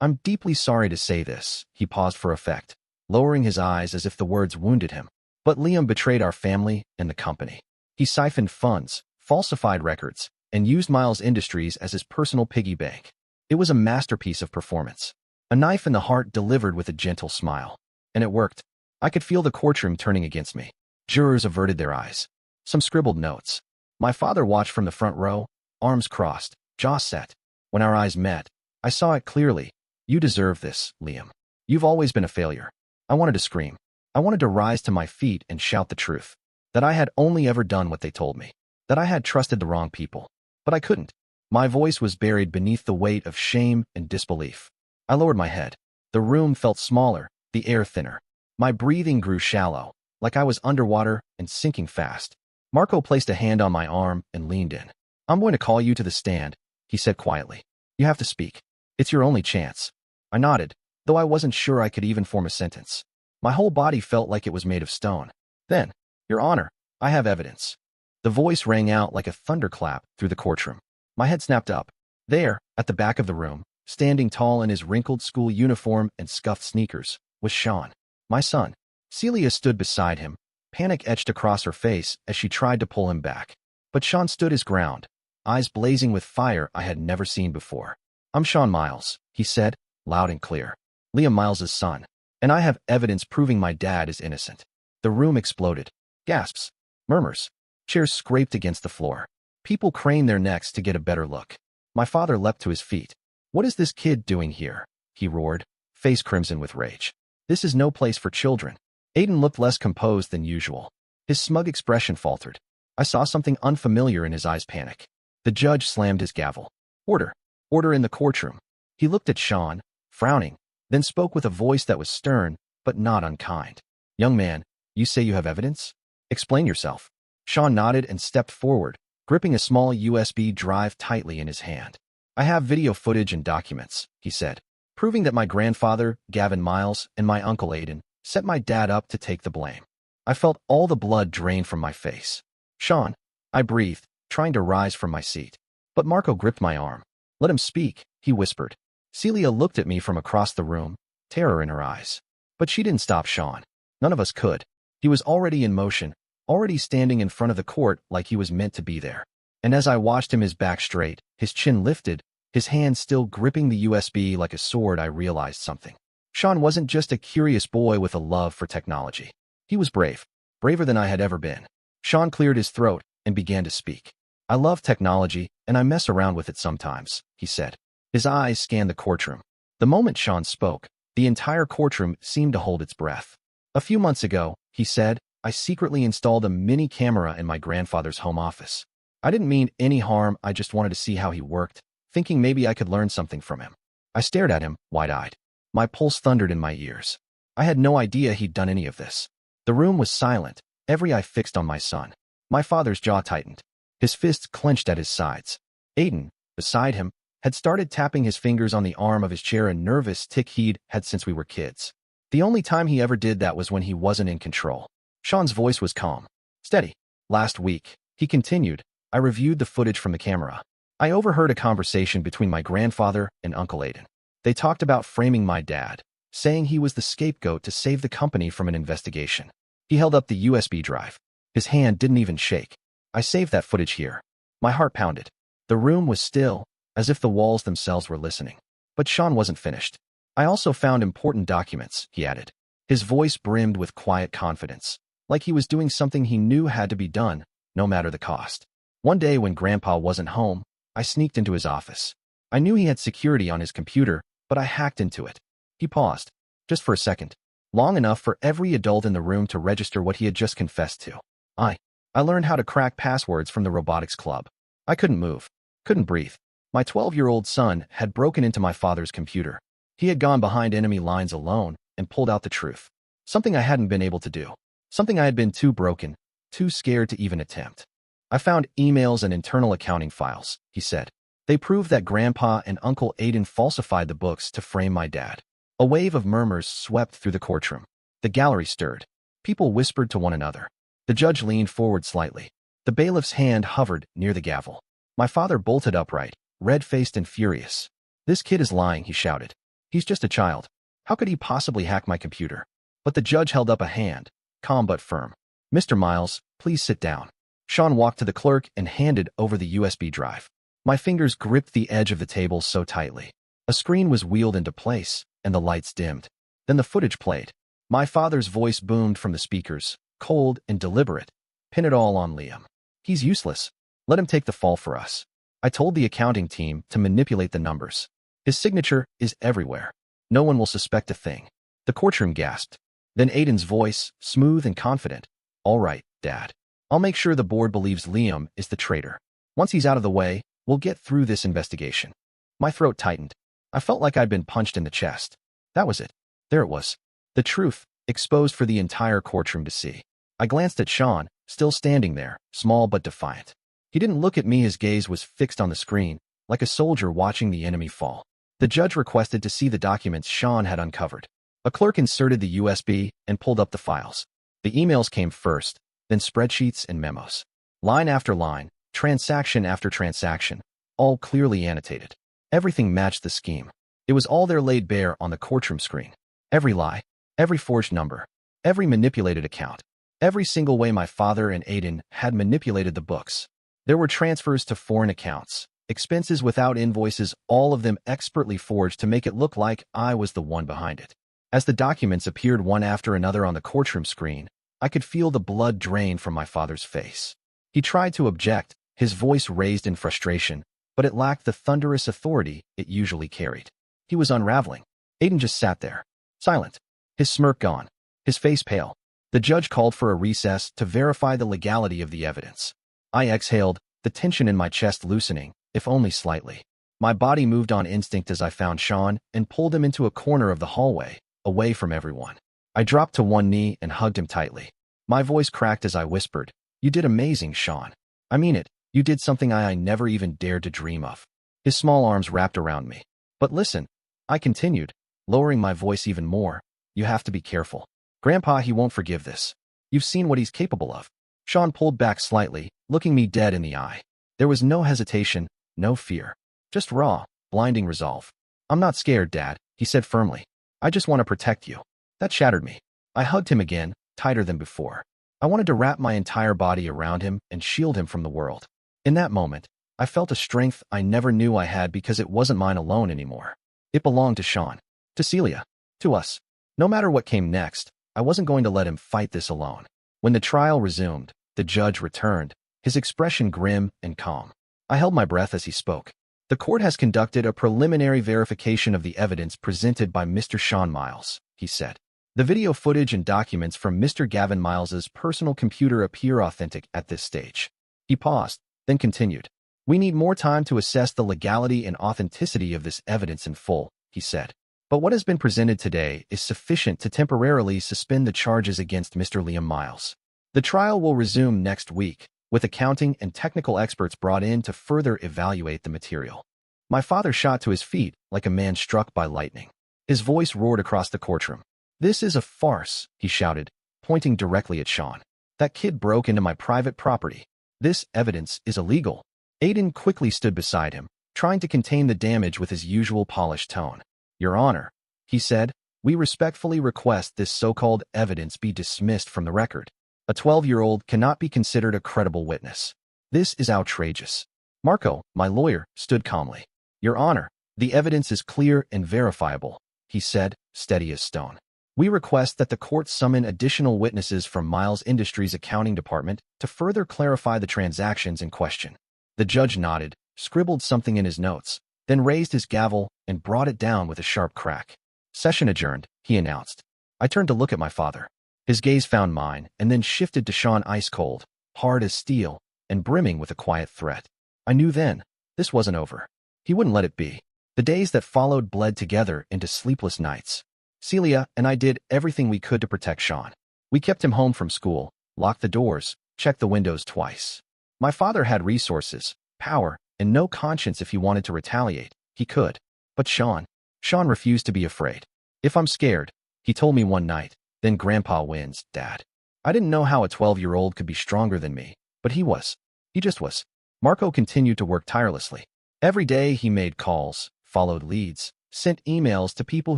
I'm deeply sorry to say this. He paused for effect, lowering his eyes as if the words wounded him. But Liam betrayed our family and the company. He siphoned funds, falsified records, and used Miles Industries as his personal piggy bank. It was a masterpiece of performance. A knife in the heart delivered with a gentle smile. And it worked. I could feel the courtroom turning against me. Jurors averted their eyes. Some scribbled notes. My father watched from the front row, arms crossed, jaw set. When our eyes met, I saw it clearly. You deserve this, Liam. You've always been a failure. I wanted to scream. I wanted to rise to my feet and shout the truth. That I had only ever done what they told me. That I had trusted the wrong people. But I couldn't. My voice was buried beneath the weight of shame and disbelief. I lowered my head. The room felt smaller, the air thinner. My breathing grew shallow, like I was underwater and sinking fast. Marco placed a hand on my arm and leaned in. I'm going to call you to the stand, he said quietly. You have to speak. It's your only chance. I nodded, though I wasn't sure I could even form a sentence. My whole body felt like it was made of stone. Then, Your Honor, I have evidence. The voice rang out like a thunderclap through the courtroom. My head snapped up. There, at the back of the room, standing tall in his wrinkled school uniform and scuffed sneakers, was Sean, my son. Celia stood beside him, panic etched across her face as she tried to pull him back. But Sean stood his ground, eyes blazing with fire I had never seen before. I'm Sean Miles, he said, loud and clear. Liam Miles's son. And I have evidence proving my dad is innocent. The room exploded. Gasps. Murmurs. Chairs scraped against the floor. People craned their necks to get a better look. My father leapt to his feet. What is this kid doing here? He roared, face crimson with rage. This is no place for children. Aiden looked less composed than usual. His smug expression faltered. I saw something unfamiliar in his eyes panic. The judge slammed his gavel. Order. Order in the courtroom. He looked at Sean, frowning, then spoke with a voice that was stern, but not unkind. Young man, you say you have evidence? Explain yourself. Sean nodded and stepped forward, gripping a small USB drive tightly in his hand. I have video footage and documents, he said, proving that my grandfather, Gavin Miles, and my uncle Aiden set my dad up to take the blame. I felt all the blood drain from my face. Sean, I breathed, trying to rise from my seat. But Marco gripped my arm. Let him speak, he whispered. Celia looked at me from across the room, terror in her eyes. But she didn't stop Sean. None of us could. He was already in motion, already standing in front of the court like he was meant to be there. And as I watched him, his back straight, his chin lifted, his hand still gripping the USB like a sword, I realized something. Sean wasn't just a curious boy with a love for technology. He was brave, braver than I had ever been. Sean cleared his throat and began to speak. I love technology, and I mess around with it sometimes, he said. His eyes scanned the courtroom. The moment Sean spoke, the entire courtroom seemed to hold its breath. A few months ago, he said, I secretly installed a mini camera in my grandfather's home office. I didn't mean any harm, I just wanted to see how he worked, thinking maybe I could learn something from him. I stared at him, wide-eyed. My pulse thundered in my ears. I had no idea he'd done any of this. The room was silent, every eye fixed on my son. My father's jaw tightened. His fists clenched at his sides. Aiden, beside him, had started tapping his fingers on the arm of his chair, a nervous tic he'd had since we were kids. The only time he ever did that was when he wasn't in control. Sean's voice was calm, steady. Last week, he continued, I reviewed the footage from the camera. I overheard a conversation between my grandfather and Uncle Aiden. They talked about framing my dad, saying he was the scapegoat to save the company from an investigation. He held up the USB drive. His hand didn't even shake. I saved that footage here. My heart pounded. The room was still, as if the walls themselves were listening. But Sean wasn't finished. I also found important documents, he added. His voice brimmed with quiet confidence, like he was doing something he knew had to be done, no matter the cost. One day when Grandpa wasn't home, I sneaked into his office. I knew he had security on his computer, but I hacked into it. He paused, just for a second, long enough for every adult in the room to register what he had just confessed to. I learned how to crack passwords from the robotics club. I couldn't move, couldn't breathe. My 12-year-old son had broken into my father's computer. He had gone behind enemy lines alone and pulled out the truth. Something I hadn't been able to do. Something I had been too broken, too scared to even attempt. I found emails and internal accounting files, he said. They proved that Grandpa and Uncle Aiden falsified the books to frame my dad. A wave of murmurs swept through the courtroom. The gallery stirred. People whispered to one another. The judge leaned forward slightly. The bailiff's hand hovered near the gavel. My father bolted upright, red-faced and furious. "This kid is lying," he shouted. "He's just a child. How could he possibly hack my computer?" But the judge held up a hand, calm but firm. "Mr. Miles, please sit down." Sean walked to the clerk and handed over the USB drive. My fingers gripped the edge of the table so tightly. A screen was wheeled into place, and the lights dimmed. Then the footage played. My father's voice boomed from the speakers, cold and deliberate. "Pin it all on Liam. He's useless. Let him take the fall for us. I told the accounting team to manipulate the numbers. His signature is everywhere. No one will suspect a thing." The courtroom gasped. Then Aiden's voice, smooth and confident. "All right, Dad. I'll make sure the board believes Liam is the traitor. Once he's out of the way, we'll get through this investigation." My throat tightened. I felt like I'd been punched in the chest. That was it. There it was. The truth, exposed for the entire courtroom to see. I glanced at Sean, still standing there, small but defiant. He didn't look at me. His gaze was fixed on the screen, like a soldier watching the enemy fall. The judge requested to see the documents Sean had uncovered. A clerk inserted the USB and pulled up the files. The emails came first, then spreadsheets and memos. Line after line, transaction after transaction, all clearly annotated. Everything matched the scheme. It was all there laid bare on the courtroom screen. Every lie, every forged number, every manipulated account, every single way my father and Aiden had manipulated the books. There were transfers to foreign accounts, expenses without invoices, all of them expertly forged to make it look like I was the one behind it. As the documents appeared one after another on the courtroom screen, I could feel the blood drain from my father's face. He tried to object, his voice raised in frustration, but it lacked the thunderous authority it usually carried. He was unraveling. Aiden just sat there, silent, his smirk gone, his face pale. The judge called for a recess to verify the legality of the evidence. I exhaled, the tension in my chest loosening, if only slightly. My body moved on instinct as I found Sean and pulled him into a corner of the hallway, away from everyone. I dropped to one knee and hugged him tightly. My voice cracked as I whispered, "You did amazing, Sean. I mean it. You did something I never even dared to dream of." His small arms wrapped around me. "But listen," I continued, lowering my voice even more, "you have to be careful. Grandpa, he won't forgive this. You've seen what he's capable of." Sean pulled back slightly, looking me dead in the eye. There was no hesitation, no fear. Just raw, blinding resolve. "I'm not scared, Dad," he said firmly. "I just want to protect you." That shattered me. I hugged him again, tighter than before. I wanted to wrap my entire body around him and shield him from the world. In that moment, I felt a strength I never knew I had because it wasn't mine alone anymore. It belonged to Sean, to Celia, to us. No matter what came next, I wasn't going to let him fight this alone. When the trial resumed, the judge returned, his expression grim and calm. I held my breath as he spoke. "The court has conducted a preliminary verification of the evidence presented by Mr. Sean Miles," he said. "The video footage and documents from Mr. Gavin Miles's personal computer appear authentic at this stage." He paused, then continued. "We need more time to assess the legality and authenticity of this evidence in full," he said. "But what has been presented today is sufficient to temporarily suspend the charges against Mr. Liam Miles. The trial will resume next week, with accounting and technical experts brought in to further evaluate the material." My father shot to his feet like a man struck by lightning. His voice roared across the courtroom. "This is a farce," he shouted, pointing directly at Sean. "That kid broke into my private property. This evidence is illegal." Aiden quickly stood beside him, trying to contain the damage with his usual polished tone. "Your Honor," he said, "we respectfully request this so-called evidence be dismissed from the record. A 12-year-old cannot be considered a credible witness. This is outrageous." Marco, my lawyer, stood calmly. "Your Honor, the evidence is clear and verifiable," he said, steady as stone. "We request that the court summon additional witnesses from Miles Industries' accounting department to further clarify the transactions in question." The judge nodded, scribbled something in his notes, then raised his gavel and brought it down with a sharp crack. Session adjourned, he announced. I turned to look at my father. His gaze found mine and then shifted to Sean, ice cold, hard as steel, and brimming with a quiet threat. I knew then, this wasn't over. He wouldn't let it be. The days that followed bled together into sleepless nights. Celia and I did everything we could to protect Sean. We kept him home from school, locked the doors, checked the windows twice. My father had resources, power, and no conscience. If he wanted to retaliate, he could. But Sean refused to be afraid. If I'm scared, he told me one night, then Grandpa wins, Dad. I didn't know how a 12-year-old could be stronger than me, but he was. He just was. Marco continued to work tirelessly. Every day he made calls, followed leads, sent emails to people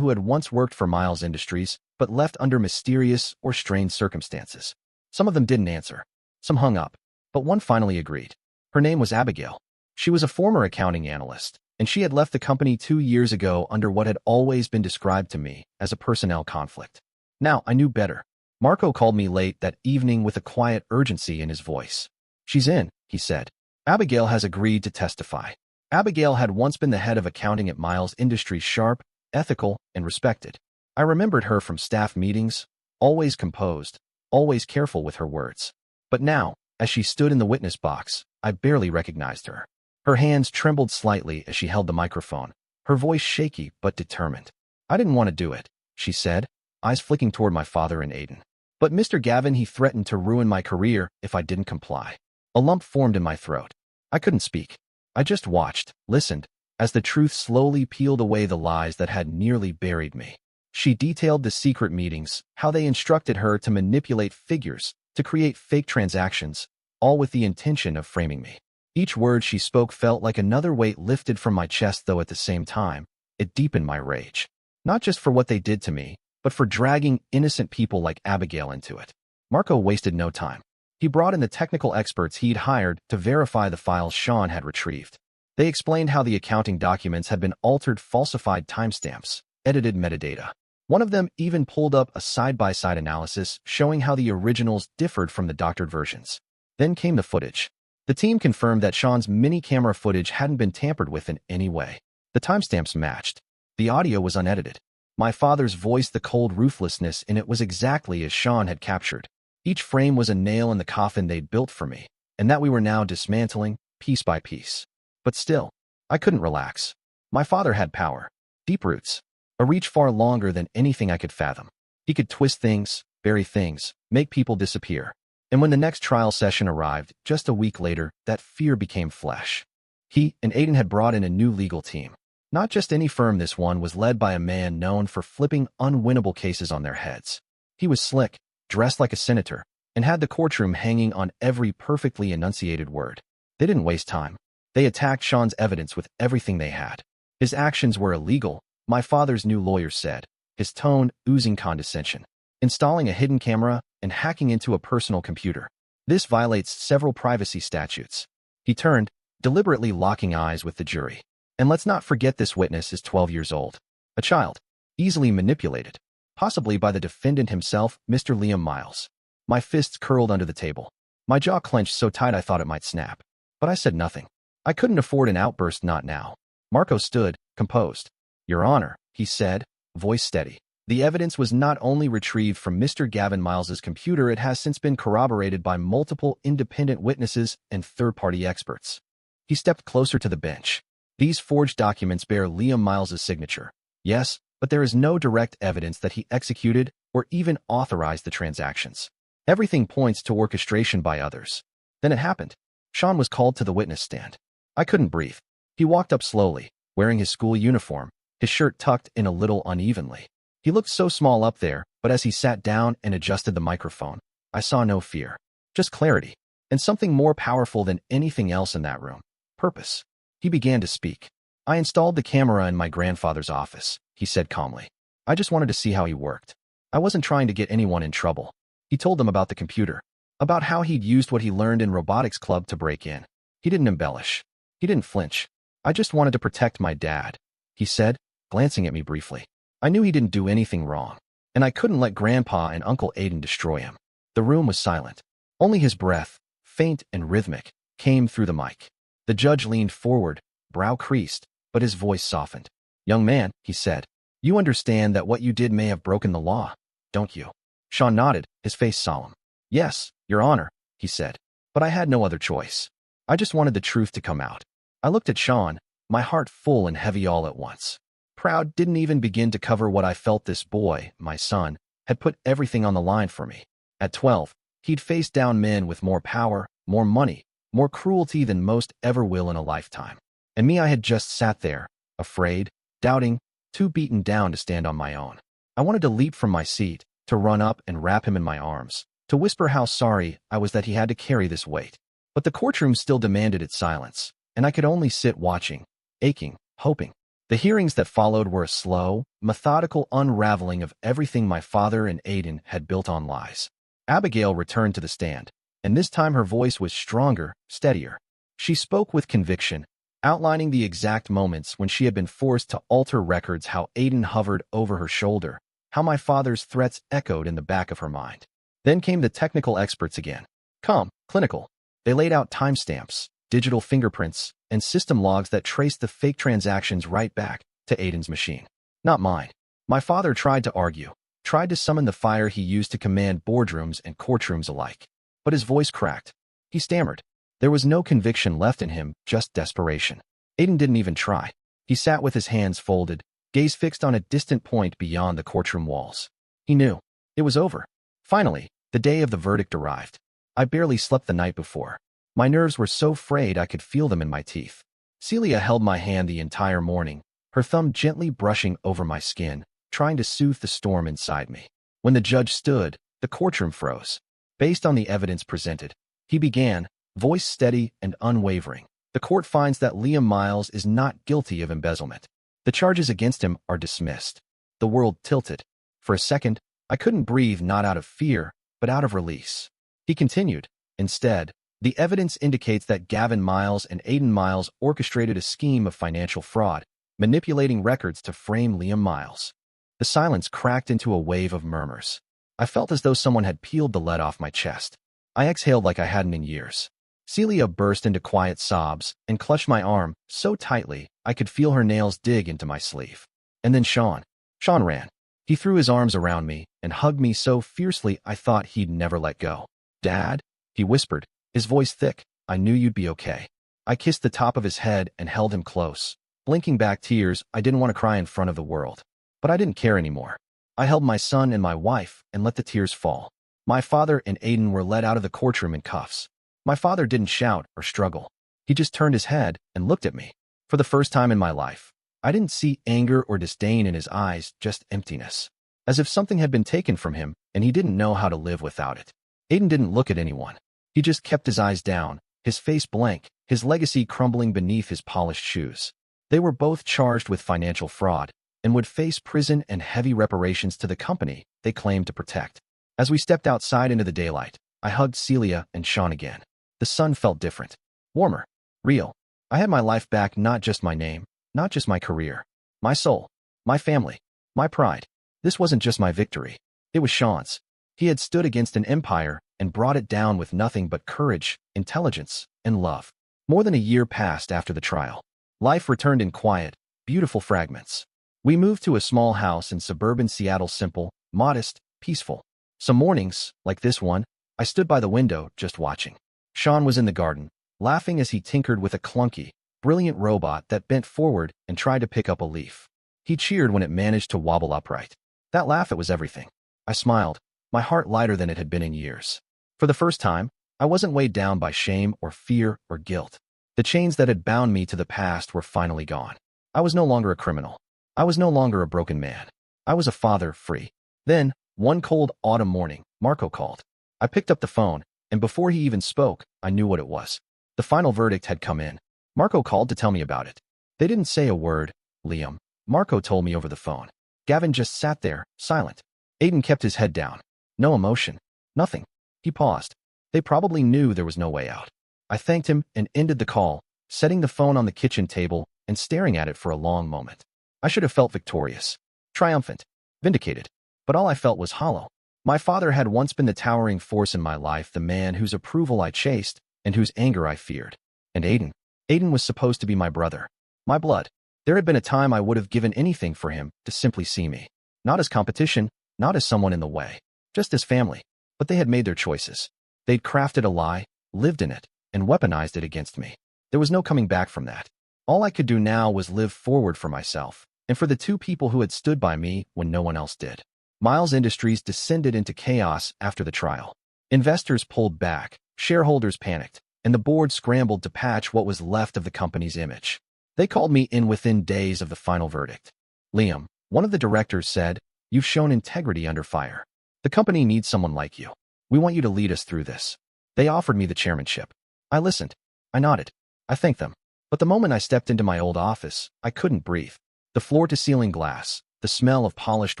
who had once worked for Miles Industries, but left under mysterious or strange circumstances. Some of them didn't answer. Some hung up. But one finally agreed. Her name was Abigail. She was a former accounting analyst, and she had left the company 2 years ago under what had always been described to me as a personnel conflict. Now I knew better. Marco called me late that evening with a quiet urgency in his voice. She's in, he said. Abigail has agreed to testify. Abigail had once been the head of accounting at Miles Industries, sharp, ethical, and respected. I remembered her from staff meetings, always composed, always careful with her words. But now, as she stood in the witness box, I barely recognized her. Her hands trembled slightly as she held the microphone, her voice shaky but determined. I didn't want to do it, she said, eyes flicking toward my father and Aiden. But Mr. Gavin, he threatened to ruin my career if I didn't comply. A lump formed in my throat. I couldn't speak. I just watched, listened, as the truth slowly peeled away the lies that had nearly buried me. She detailed the secret meetings, how they instructed her to manipulate figures, to create fake transactions, all with the intention of framing me. Each word she spoke felt like another weight lifted from my chest, though at the same time, it deepened my rage. Not just for what they did to me, but for dragging innocent people like Abigail into it. Marco wasted no time. He brought in the technical experts he'd hired to verify the files Sean had retrieved. They explained how the accounting documents had been altered, falsified timestamps, edited metadata. One of them even pulled up a side-by-side analysis showing how the originals differed from the doctored versions. Then came the footage. The team confirmed that Sean's mini-camera footage hadn't been tampered with in any way. The timestamps matched. The audio was unedited. My father's voice, the cold ruthlessness in it was exactly as Sean had captured. Each frame was a nail in the coffin they'd built for me, and that we were now dismantling, piece by piece. But still, I couldn't relax. My father had power, deep roots, a reach far longer than anything I could fathom. He could twist things, bury things, make people disappear. And when the next trial session arrived, just a week later, that fear became flesh. He and Aiden had brought in a new legal team. Not just any firm, this one was led by a man known for flipping unwinnable cases on their heads. He was slick, dressed like a senator, and had the courtroom hanging on every perfectly enunciated word. They didn't waste time. They attacked Sean's evidence with everything they had. His actions were illegal, my father's new lawyer said, his tone oozing condescension. Installing a hidden camera and hacking into a personal computer. This violates several privacy statutes. He turned, deliberately locking eyes with the jury. And let's not forget, this witness is 12 years old. A child, easily manipulated, possibly by the defendant himself, Mr. Liam Miles. My fists curled under the table. My jaw clenched so tight I thought it might snap. But I said nothing. I couldn't afford an outburst, not now. Marco stood, composed. Your Honor, he said, voice steady. The evidence was not only retrieved from Mr. Gavin Miles's computer, it has since been corroborated by multiple independent witnesses and third-party experts. He stepped closer to the bench. These forged documents bear Liam Miles's signature. Yes, but there is no direct evidence that he executed or even authorized the transactions. Everything points to orchestration by others. Then it happened. Sean was called to the witness stand. I couldn't breathe. He walked up slowly, wearing his school uniform, his shirt tucked in a little unevenly. He looked so small up there, but as he sat down and adjusted the microphone, I saw no fear, just clarity, and something more powerful than anything else in that room: purpose. He began to speak. I installed the camera in my grandfather's office, he said calmly. I just wanted to see how he worked. I wasn't trying to get anyone in trouble. He told them about the computer, about how he'd used what he learned in robotics club to break in. He didn't embellish. He didn't flinch. I just wanted to protect my dad, he said, glancing at me briefly. I knew he didn't do anything wrong, and I couldn't let Grandpa and Uncle Aiden destroy him. The room was silent. Only his breath, faint and rhythmic, came through the mic. The judge leaned forward, brow creased, but his voice softened. Young man, he said, You understand that what you did may have broken the law, don't you? Sean nodded, his face solemn. Yes, Your Honor, he said. But I had no other choice. I just wanted the truth to come out. I looked at Sean, my heart full and heavy all at once. Proud didn't even begin to cover what I felt this boy, my son, had put everything on the line for me. At 12, he'd faced down men with more power, more money, more cruelty than most ever will in a lifetime. And me, I had just sat there, afraid, doubting, too beaten down to stand on my own. I wanted to leap from my seat, to run up and wrap him in my arms, to whisper how sorry I was that he had to carry this weight. But the courtroom still demanded its silence, and I could only sit watching, aching, hoping. The hearings that followed were a slow, methodical unraveling of everything my father and Aiden had built on lies. Abigail returned to the stand, and this time her voice was stronger, steadier. She spoke with conviction, outlining the exact moments when she had been forced to alter records, how Aiden hovered over her shoulder, how my father's threats echoed in the back of her mind. Then came the technical experts again. Calm, clinical. They laid out timestamps, digital fingerprints, and system logs that traced the fake transactions right back to Aiden's machine. Not mine. My father tried to argue, tried to summon the fire he used to command boardrooms and courtrooms alike. But his voice cracked. He stammered. There was no conviction left in him, just desperation. Aiden didn't even try. He sat with his hands folded, gaze fixed on a distant point beyond the courtroom walls. He knew. It was over. Finally, the day of the verdict arrived. I barely slept the night before. My nerves were so frayed I could feel them in my teeth. Celia held my hand the entire morning, her thumb gently brushing over my skin, trying to soothe the storm inside me. When the judge stood, the courtroom froze. Based on the evidence presented, he began, voice steady and unwavering. The court finds that Liam Miles is not guilty of embezzlement. The charges against him are dismissed. The world tilted. For a second, I couldn't breathe, not out of fear, but out of release. He continued. Instead, the evidence indicates that Gavin Miles and Aiden Miles orchestrated a scheme of financial fraud, manipulating records to frame Liam Miles. The silence cracked into a wave of murmurs. I felt as though someone had peeled the lead off my chest. I exhaled like I hadn't in years. Celia burst into quiet sobs and clutched my arm so tightly I could feel her nails dig into my sleeve. And then Sean ran. He threw his arms around me and hugged me so fiercely I thought he'd never let go. Dad, he whispered, his voice thick, I knew you'd be okay. I kissed the top of his head and held him close, blinking back tears. I didn't want to cry in front of the world. But I didn't care anymore. I held my son and my wife and let the tears fall. My father and Aiden were led out of the courtroom in cuffs. My father didn't shout or struggle. He just turned his head and looked at me. For the first time in my life, I didn't see anger or disdain in his eyes, just emptiness. As if something had been taken from him and he didn't know how to live without it. Aiden didn't look at anyone. He just kept his eyes down, his face blank, his legacy crumbling beneath his polished shoes. They were both charged with financial fraud and would face prison and heavy reparations to the company they claimed to protect. As we stepped outside into the daylight, I hugged Celia and Sean again. The sun felt different, warmer, real. I had my life back, not just my name, not just my career, my soul, my family, my pride. This wasn't just my victory. It was Sean's. He had stood against an empire and brought it down with nothing but courage, intelligence, and love. More than a year passed after the trial. Life returned in quiet, beautiful fragments. We moved to a small house in suburban Seattle, simple, modest, peaceful. Some mornings, like this one, I stood by the window just watching. Sean was in the garden, laughing as he tinkered with a clunky, brilliant robot that bent forward and tried to pick up a leaf. He cheered when it managed to wobble upright. That laugh, it was everything. I smiled, my heart lighter than it had been in years. For the first time, I wasn't weighed down by shame or fear or guilt. The chains that had bound me to the past were finally gone. I was no longer a criminal. I was no longer a broken man. I was a father, free. Then, one cold autumn morning, Marco called. I picked up the phone, and before he even spoke, I knew what it was. The final verdict had come in. Marco called to tell me about it. They didn't say a word, Liam. Marco told me over the phone. Gavin just sat there, silent. Aiden kept his head down. No emotion. Nothing. He paused. They probably knew there was no way out. I thanked him and ended the call, setting the phone on the kitchen table and staring at it for a long moment. I should have felt victorious, triumphant, vindicated. But all I felt was hollow. My father had once been the towering force in my life, the man whose approval I chased and whose anger I feared. And Aiden was supposed to be my brother, my blood, There had been a time I would have given anything for him to simply see me. Not as competition, not as someone in the way, just as family. But they had made their choices. They'd crafted a lie, lived in it, and weaponized it against me. There was no coming back from that. All I could do now was live forward for myself, and for the two people who had stood by me when no one else did. Miles Industries descended into chaos after the trial. Investors pulled back, shareholders panicked, and the board scrambled to patch what was left of the company's image. They called me in within days of the final verdict. Liam, one of the directors, said, "You've shown integrity under fire. The company needs someone like you. We want you to lead us through this." They offered me the chairmanship. I listened. I nodded. I thanked them. But the moment I stepped into my old office, I couldn't breathe. The floor-to-ceiling glass, the smell of polished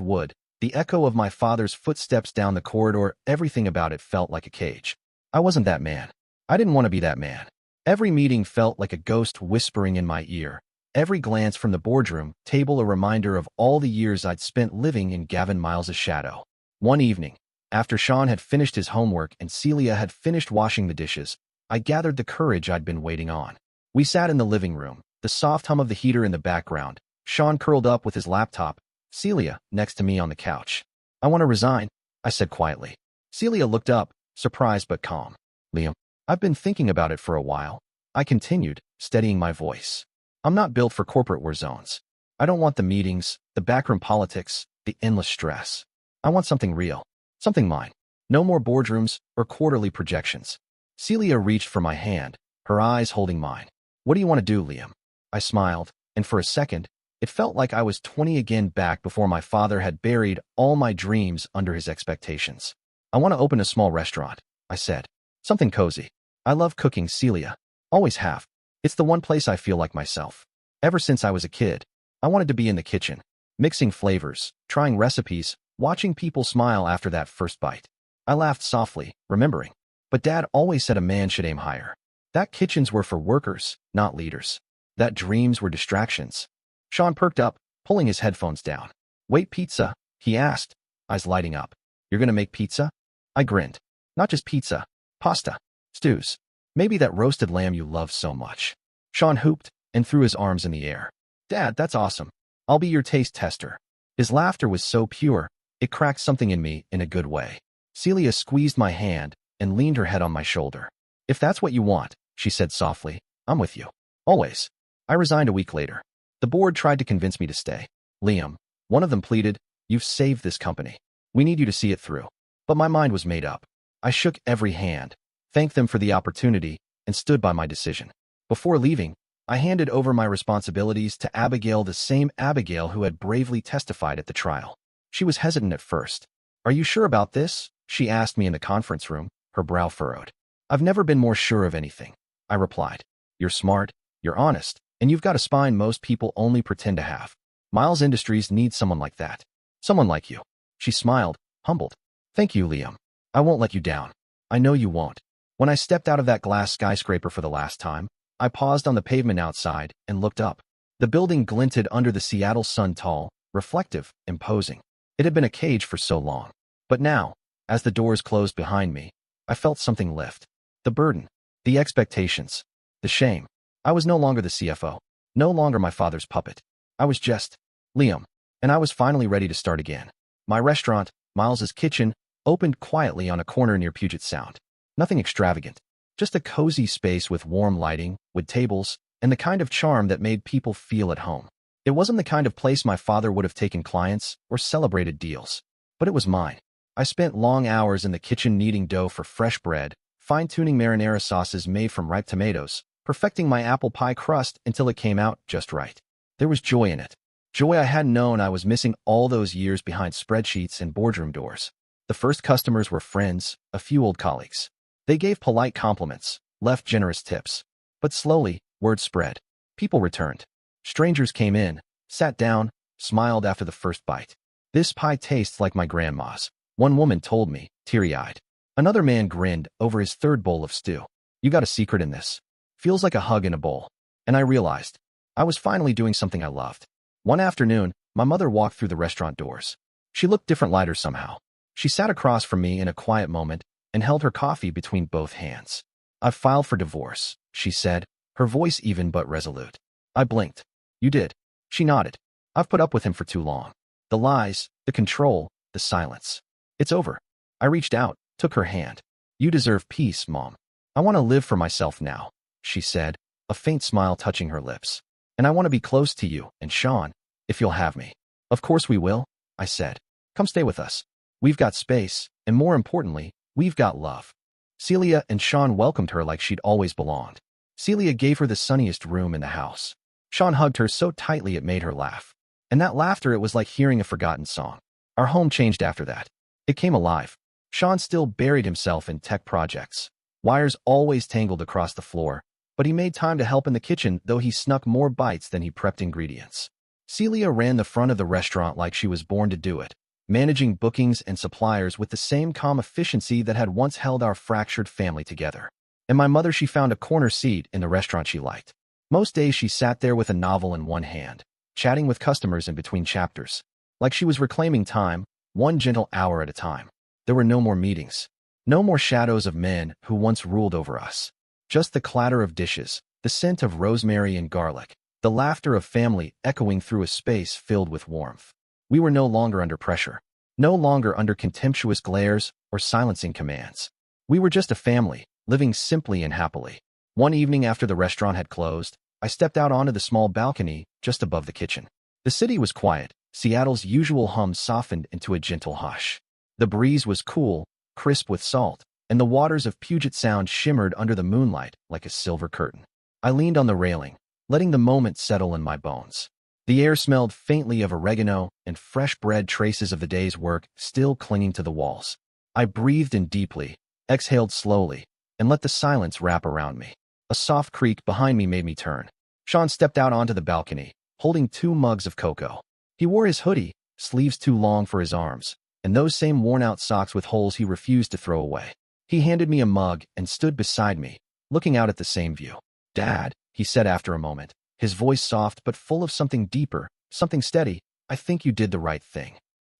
wood, the echo of my father's footsteps down the corridor, everything about it felt like a cage. I wasn't that man. I didn't want to be that man. Every meeting felt like a ghost whispering in my ear. Every glance from the boardroom table a reminder of all the years I'd spent living in Gavin Miles's shadow. One evening, after Sean had finished his homework and Celia had finished washing the dishes, I gathered the courage I'd been waiting on. We sat in the living room, the soft hum of the heater in the background, Sean curled up with his laptop, Celia next to me on the couch. "I want to resign," I said quietly. Celia looked up, surprised but calm. "Liam, I've been thinking about it for a while," I continued, steadying my voice. "I'm not built for corporate war zones. I don't want the meetings, the backroom politics, the endless stress. I want something real, something mine. No more boardrooms or quarterly projections." Celia reached for my hand, her eyes holding mine. "What do you want to do, Liam?" I smiled, and for a second, it felt like I was 20 again, back before my father had buried all my dreams under his expectations. "I want to open a small restaurant," I said. "Something cozy. I love cooking, Celia. Always have. It's the one place I feel like myself. Ever since I was a kid, I wanted to be in the kitchen, mixing flavors, trying recipes, watching people smile after that first bite." I laughed softly, remembering. "But Dad always said a man should aim higher. That kitchens were for workers, not leaders. That dreams were distractions." Sean perked up, pulling his headphones down. "Wait, pizza?" he asked, eyes lighting up. "You're gonna make pizza?" I grinned. "Not just pizza. Pasta. Stews. Maybe that roasted lamb you love so much." Sean hooped and threw his arms in the air. "Dad, that's awesome. I'll be your taste tester." His laughter was so pure, it cracked something in me in a good way. Celia squeezed my hand and leaned her head on my shoulder. "If that's what you want," she said softly, "I'm with you. Always." I resigned a week later. The board tried to convince me to stay. "Liam," one of them pleaded, "you've saved this company. We need you to see it through." But my mind was made up. I shook every hand, thanked them for the opportunity, and stood by my decision. Before leaving, I handed over my responsibilities to Abigail, the same Abigail who had bravely testified at the trial. She was hesitant at first. "Are you sure about this?" she asked me in the conference room, her brow furrowed. "I've never been more sure of anything," I replied. "You're smart, you're honest, and you've got a spine most people only pretend to have. Miles Industries needs someone like that. Someone like you." She smiled, humbled. "Thank you, Liam. I won't let you down. I know you won't." When I stepped out of that glass skyscraper for the last time, I paused on the pavement outside and looked up. The building glinted under the Seattle sun, tall, reflective, imposing. It had been a cage for so long. But now, as the doors closed behind me, I felt something lift. The burden, the expectations, the shame. I was no longer the CFO, no longer my father's puppet. I was just Liam, and I was finally ready to start again. My restaurant, Miles's Kitchen, opened quietly on a corner near Puget Sound. Nothing extravagant, just a cozy space with warm lighting, wood tables, and the kind of charm that made people feel at home. It wasn't the kind of place my father would have taken clients or celebrated deals, but it was mine. I spent long hours in the kitchen kneading dough for fresh bread, fine-tuning marinara sauces made from ripe tomatoes, perfecting my apple pie crust until it came out just right. There was joy in it. Joy I hadn't known I was missing all those years behind spreadsheets and boardroom doors. The first customers were friends, a few old colleagues. They gave polite compliments, left generous tips. But slowly, word spread. People returned. Strangers came in, sat down, smiled after the first bite. "This pie tastes like my grandma's," one woman told me, teary-eyed. Another man grinned over his third bowl of stew. "You got a secret in this. Feels like a hug in a bowl." And I realized I was finally doing something I loved. One afternoon, my mother walked through the restaurant doors. She looked different, lighter somehow. She sat across from me in a quiet moment and held her coffee between both hands. "I've filed for divorce," she said, her voice even but resolute. I blinked. "You did?" She nodded. I've put up with him for too long. The lies, the control, the silence. It's over. I reached out, took her hand. You deserve peace, Mom. I want to live for myself now, she said, a faint smile touching her lips. And I want to be close to you and Sean, if you'll have me. Of course we will, I said. Come stay with us. We've got space, and more importantly, we've got love. Celia and Sean welcomed her like she'd always belonged. Celia gave her the sunniest room in the house. Sean hugged her so tightly it made her laugh. And that laughter, it was like hearing a forgotten song. Our home changed after that. It came alive. Sean still buried himself in tech projects. Wires always tangled across the floor, but he made time to help in the kitchen, though he snuck more bites than he prepped ingredients. Celia ran the front of the restaurant like she was born to do it, managing bookings and suppliers with the same calm efficiency that had once held our fractured family together. And my mother, she found a corner seat in the restaurant she liked. Most days she sat there with a novel in one hand, chatting with customers in between chapters, like she was reclaiming time, one gentle hour at a time. There were no more meetings, no more shadows of men who once ruled over us. Just the clatter of dishes, the scent of rosemary and garlic, the laughter of family echoing through a space filled with warmth. We were no longer under pressure, no longer under contemptuous glares or silencing commands. We were just a family, living simply and happily. One evening after the restaurant had closed, I stepped out onto the small balcony just above the kitchen. The city was quiet. Seattle's usual hum softened into a gentle hush. The breeze was cool, crisp with salt, and the waters of Puget Sound shimmered under the moonlight like a silver curtain. I leaned on the railing, letting the moment settle in my bones. The air smelled faintly of oregano and fresh bread, traces of the day's work still clinging to the walls. I breathed in deeply, exhaled slowly, and let the silence wrap around me. A soft creak behind me made me turn. Sean stepped out onto the balcony, holding 2 mugs of cocoa. He wore his hoodie, sleeves too long for his arms, and those same worn-out socks with holes he refused to throw away. He handed me a mug and stood beside me, looking out at the same view. Dad, he said after a moment, his voice soft but full of something deeper, something steady, I think you did the right thing.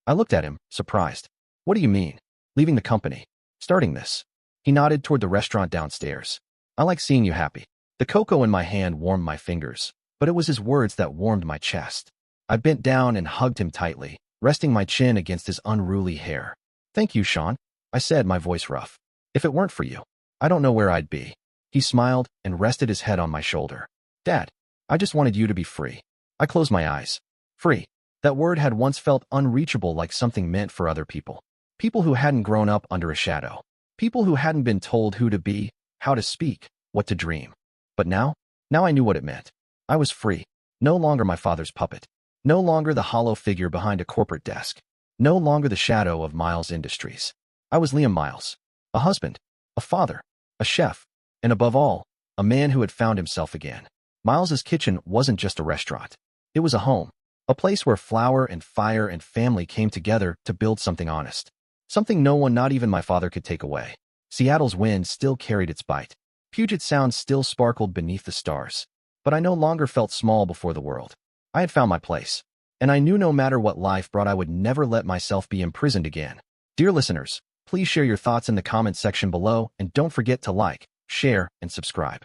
I looked at him, surprised. What do you mean? Leaving the company? Starting this? He nodded toward the restaurant downstairs. I like seeing you happy. The cocoa in my hand warmed my fingers, but it was his words that warmed my chest. I bent down and hugged him tightly, resting my chin against his unruly hair. Thank you, Sean, I said, my voice rough. If it weren't for you, I don't know where I'd be. He smiled and rested his head on my shoulder. Dad, I just wanted you to be free. I closed my eyes. Free. That word had once felt unreachable, like something meant for other people. People who hadn't grown up under a shadow. People who hadn't been told who to be, how to speak, what to dream. But now I knew what it meant. I was free. No longer my father's puppet. No longer the hollow figure behind a corporate desk. No longer the shadow of Miles Industries. I was Liam Miles. A husband, a father, a chef, and above all, a man who had found himself again. Miles's kitchen wasn't just a restaurant. It was a home, a place where flour and fire and family came together to build something honest. Something no one, not even my father, could take away. Seattle's wind still carried its bite. Puget Sound still sparkled beneath the stars. But I no longer felt small before the world. I had found my place. And I knew no matter what life brought, I would never let myself be imprisoned again. Dear listeners, please share your thoughts in the comments section below, and don't forget to like, share, and subscribe.